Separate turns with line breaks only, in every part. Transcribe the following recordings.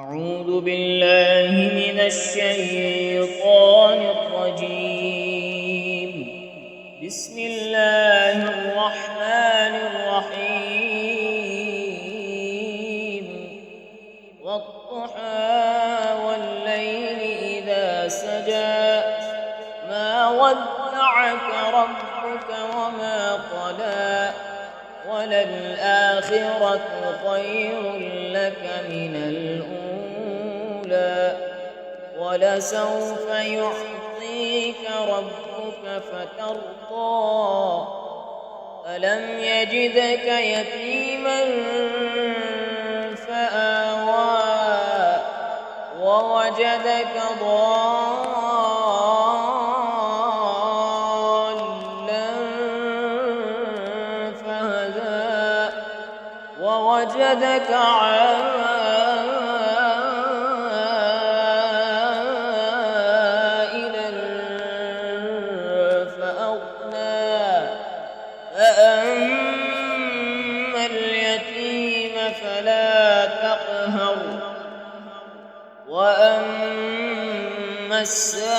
أعوذ بالله من الشيطان الرجيم. بسم الله الرحمن الرحيم. والضحى والليل إذا سجى ما ودعك ربك وما قلى وللآخرة خير لك من الأولى ولسوف يعطيك ربك فترضى ألم يجدك يتيما فآوى ووجدك ضالا فهدى ووجدك عائلا فأغنى فأما اليتيم فلا تقهر وأما السائل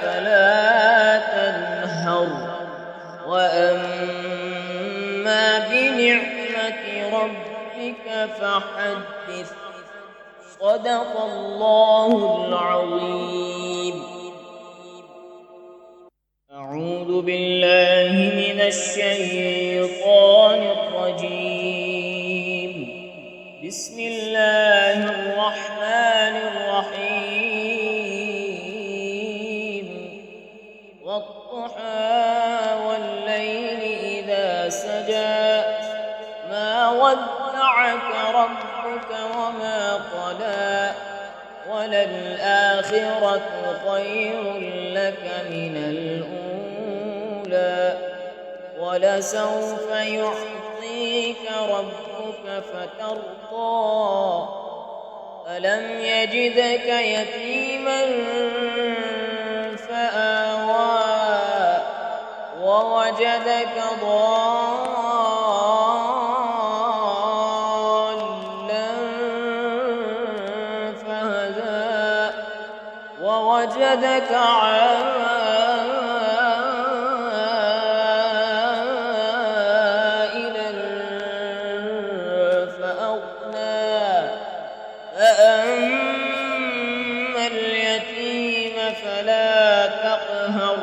فلا تنهر وأما بنعمة ربك فحدث. صدق الله العظيم. أعوذ بالله من الشيطان الرجيم. بسم الله الرحمن الرحيم. والضحى والليل إذا سجى ما ودعك ربك وما قلى وللآخرة خير لك من الأولى ولسوف يعطيك ربك فترضى ألم يجدك يتيما فآوى ووجدك ضالا فهدى ووجدك عائلا فأغنى فأما اليتيم فلا تقهر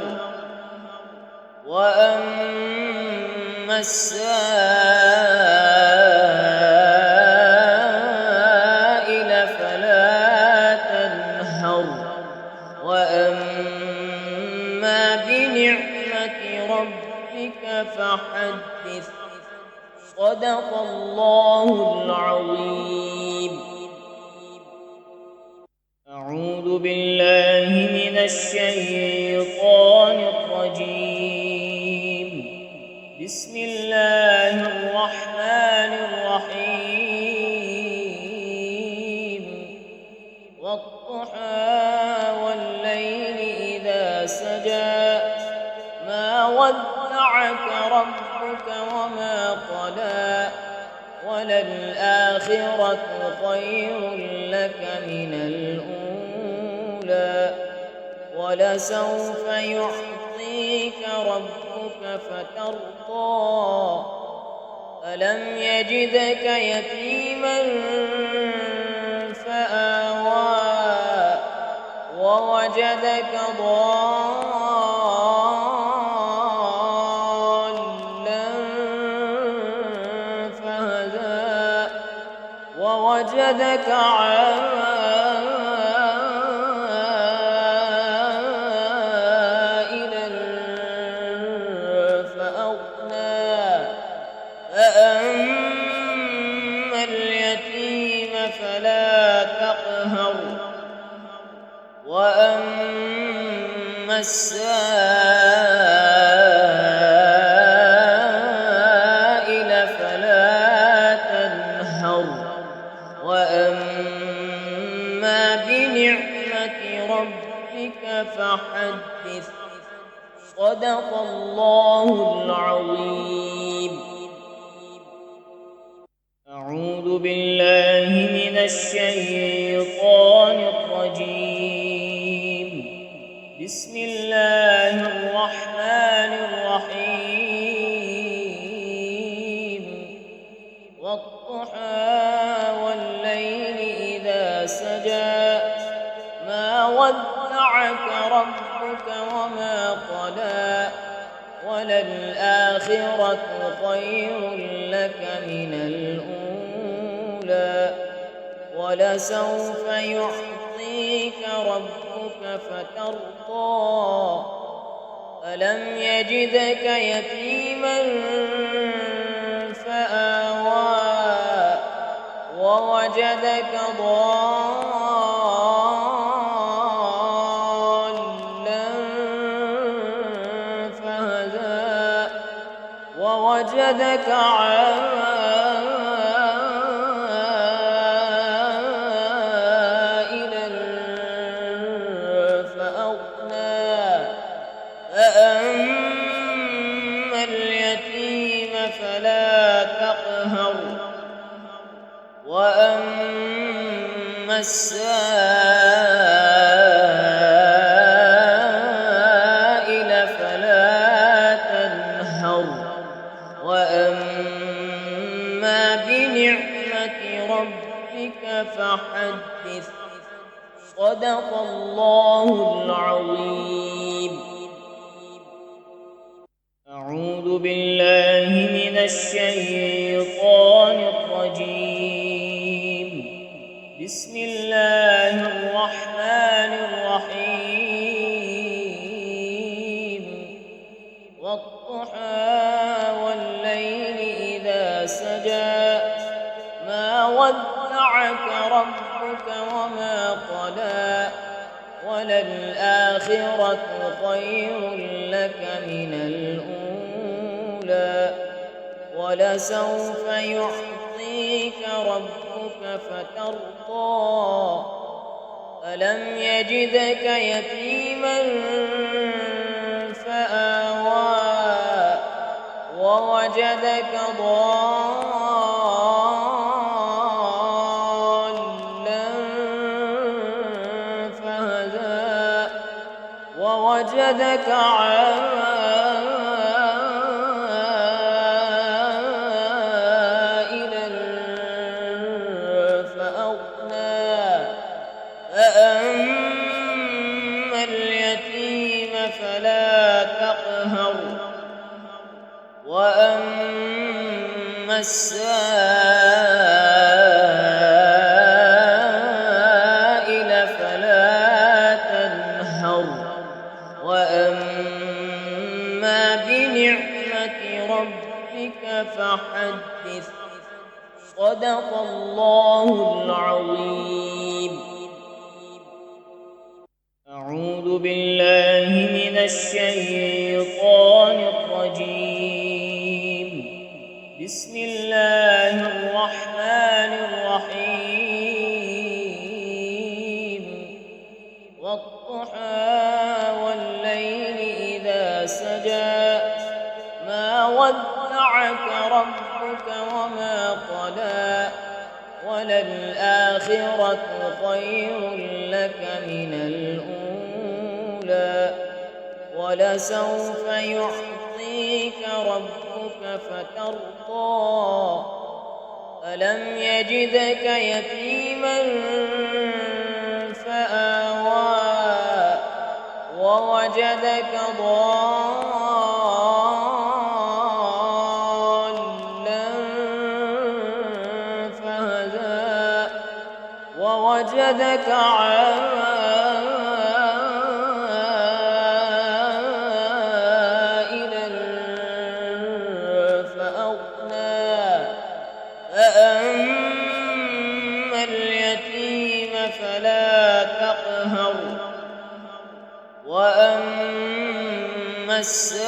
وأما السائل فلا تنهر وأما بنعمة ربك فحدث. صدق الله العظيم. أعوذ بالله من الشيطان الرجيم. بسم الله الرحمن الرحيم. والضحى والليل إذا سجى ما ودعك ربك وما قلى وللآخرة خير لك من الأولى ولسوف يعطيك ربك فترضى ألم يجدك يتيما فآوى ووجدك ضالا فهدى ووجدك عائلا فأغنى فأما اليتيم فلا تقهر وأما السائل فلا تنهر وأما بنعمة ربك فحدث. صدق الله العظيم. بالله من الشيطان الرجيم. بسم الله الرحمن الرحيم. والضحى والليل إذا سجى ما ودعك ربك وما قلى وللآخرة خير لك من الأولى ولسوف يعطيك ربك فترضى ألم يجدك يتيما فآوى ووجدك ضالا فهدى ووجدك عائلا فأغنى فأما اليتيم فلا تقهر وأما السائل فلا تنهر وأما بنعمة ربك فحدث. صدق الله العظيم. أعوذ بالله من الشيطان الرجيم. بسم الله الرحمن الرحيم. والضحى والليل إذا سجى ما ودعك ربك وما قلى وللآخرة خير لك من الأولى ولسوف يعطيك ربك فترضى ألم يجدك يتيما فآوى ووجدك ضالا فهدى ووجدك عائلا فأغنى فأما اليتيم فلا تقهر وأما السائل فلا تنهر وأما بنعمة ربك فحدث. صدق الله العظيم. أعوذ بالله من الشيطان الرجيم. بسم الله الرحمن الرحيم. والضحى والليل إذا سجى ما ودعك ربك وما قلى وللآخرة خير لك من الأولى ولسوف يعطيك ربك فترضى ألم يجدك يتيما فآوى ووجدك ضالا فهدى ووجدك عائلا فأغنى فأما اليتيم فلا تقهر وأما السائل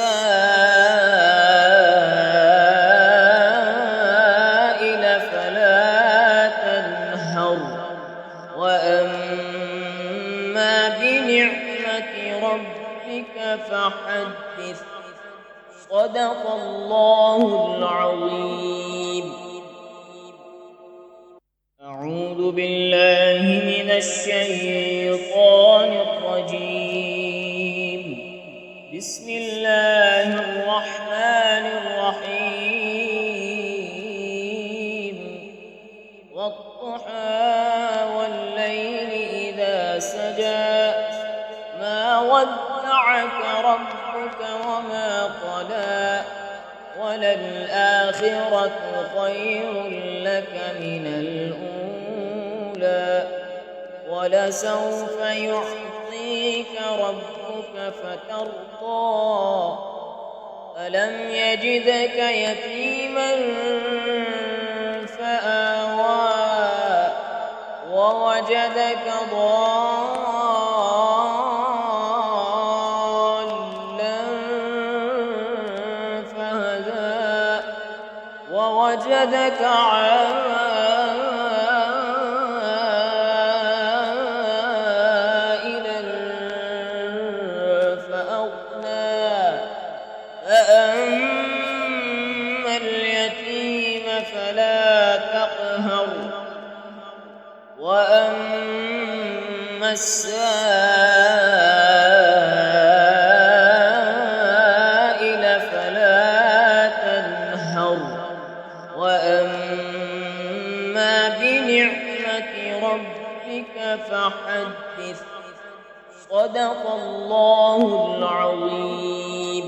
فلا تنهر وأما بنعمة ربك فحدث. صدق الله العظيم. بالله من الشيطان الرجيم. بسم الله الرحمن الرحيم. والضحى والليل إذا سجى ما ودعك ربك وما قلى وللآخرة خير لك من الأولى ولسوف يعطيك ربك فترضى ألم يجدك يتيما فآوى ووجدك ضالا فهدى ووجدك عائلا فأغنى فأما اليتيم فلا تقهر وأما السائل فلا تنهر وأما بنعمة ربك فحدث. صدق الله العظيم.